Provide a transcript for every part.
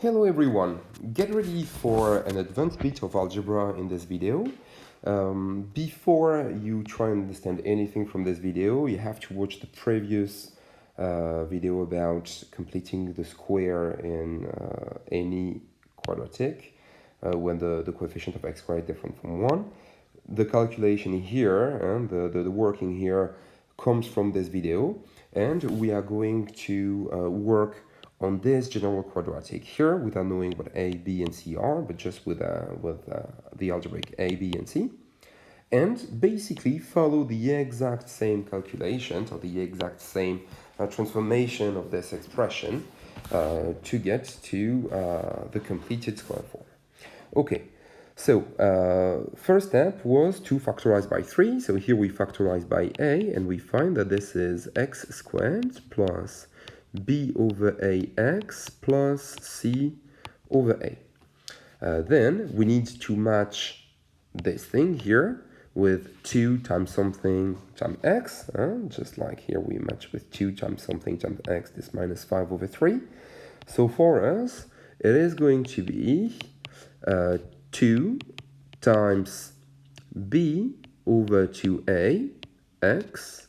Hello everyone, get ready for an advanced bit of algebra in this video. Before you try and understand anything from this video, you have to watch the previous video about completing the square in any quadratic when the coefficient of x squared is different from 1. The calculation here and the working here comes from this video, and we are going to work on this general quadratic here without knowing what a, b, and c are, but just with the algebraic a, b, and c, and basically follow the exact same calculations or the exact same transformation of this expression to get to the completed square form. Okay, so first step was to factorize by 3. So here we factorize by a, and we find that this is x squared plus b over ax plus c over a. Then we need to match this thing here with 2 times something times x, just like here we match with 2 times something times x, this minus 5 over 3. So for us, it is going to be 2 times b over 2a x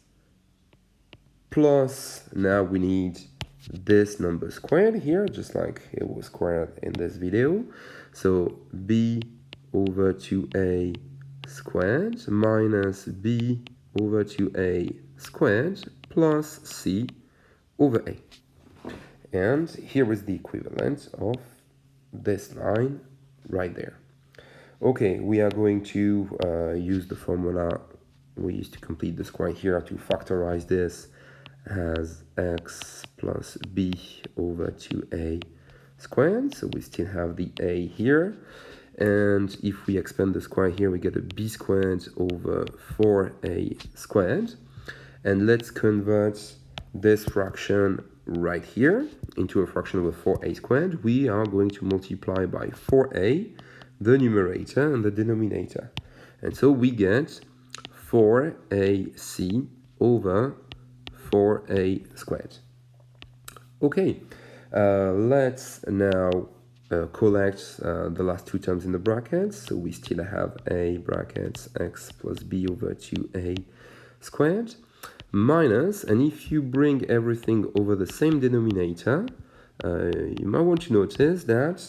plus, now we need this number squared here, just like it was squared in this video. So b over 2a squared minus b over 2a squared plus c over a. And here is the equivalent of this line right there. Okay, we are going to use the formula we used to complete the square here to factorize this as x plus b over 2a squared. So we still have the a here. And if we expand the square here, we get a b squared over 4a squared. And let's convert this fraction right here into a fraction with 4a squared. We are going to multiply by 4a, the numerator and the denominator. And so we get 4ac over 4a squared. Okay, let's now collect the last two terms in the brackets. So we still have a brackets x plus b over 2a squared minus, and if you bring everything over the same denominator, you might want to notice that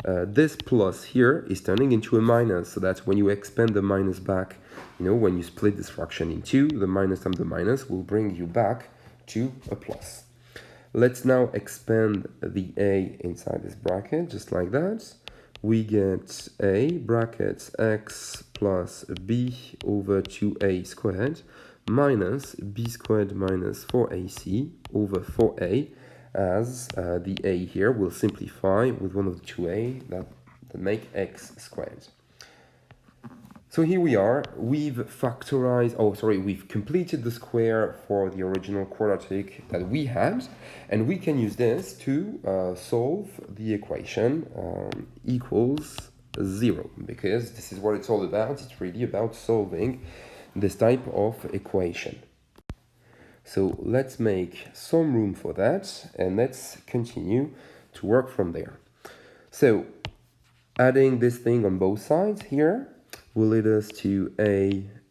this plus here is turning into a minus, so that when you expand the minus back, when you split this fraction in two, the minus times the minus will bring you back to a plus. Let's now expand the a inside this bracket, just like that. We get a brackets x plus b over 2a squared minus b squared minus 4ac over 4a, as the a here will simplify with one of the 2a that make x squared. So here we are, we've completed the square for the original quadratic that we had, and we can use this to solve the equation equals 0, because this is what it's all about. It's really about solving this type of equation. So let's make some room for that, and let's continue to work from there. So adding this thing on both sides here will lead us to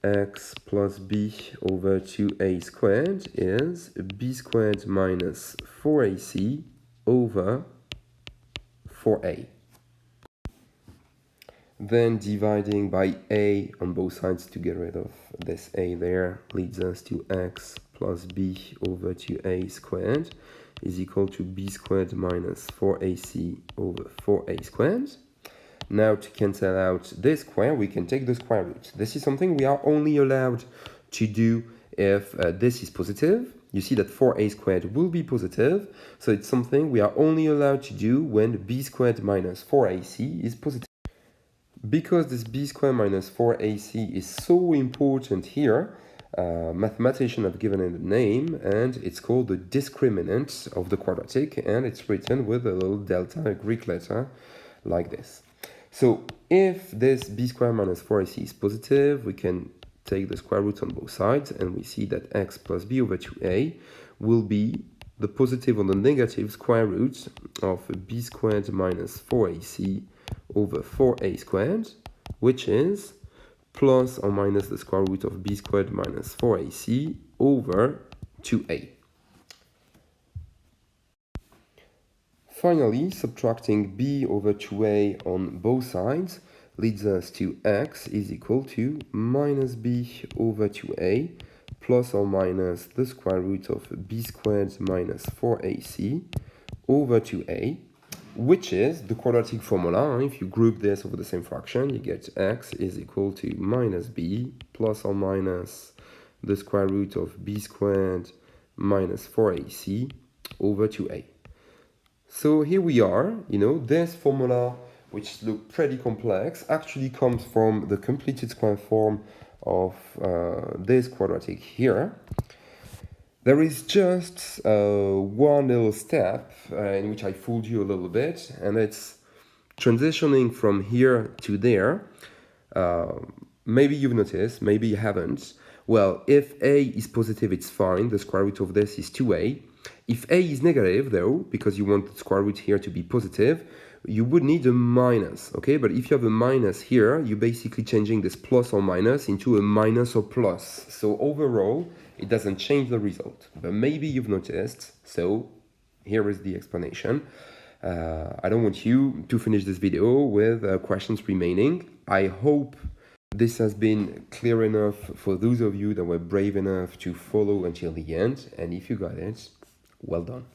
ax plus b over 2a squared is b squared minus 4ac over 4a. Then dividing by a on both sides to get rid of this a there leads us to x plus b over 2a squared is equal to b squared minus 4ac over 4a squared. Now to cancel out this square, we can take the square root. This is something we are only allowed to do if this is positive. You see that 4a squared will be positive, so it's something we are only allowed to do when b squared minus 4ac is positive. Because this b squared minus 4ac is so important here, mathematicians have given it a name, and it's called the discriminant of the quadratic, and it's written with a little delta, a Greek letter, like this. So if this b squared minus 4ac is positive, we can take the square roots on both sides, and we see that x plus b over 2a will be the positive or the negative square root of b squared minus 4ac over 4a squared, which is plus or minus the square root of b squared minus 4ac over 2a. Finally, subtracting b over 2a on both sides leads us to x is equal to minus b over 2a plus or minus the square root of b squared minus 4ac over 2a, which is the quadratic formula. If you group this over the same fraction, you get x is equal to minus b plus or minus the square root of b squared minus 4ac over 2a. So here we are, this formula, which looks pretty complex, actually comes from the completed square form of this quadratic here. There is just one little step in which I fooled you a little bit, and it's transitioning from here to there. Maybe you've noticed, maybe you haven't. Well, if a is positive, it's fine. The square root of this is 2a. If a is negative, though, because you want the square root here to be positive, you would need a minus, okay? But if you have a minus here, you're basically changing this plus or minus into a minus or plus. So overall, it doesn't change the result. But maybe you've noticed, so here is the explanation. I don't want you to finish this video with questions remaining. I hope this has been clear enough for those of you that were brave enough to follow until the end. And if you got it, well done.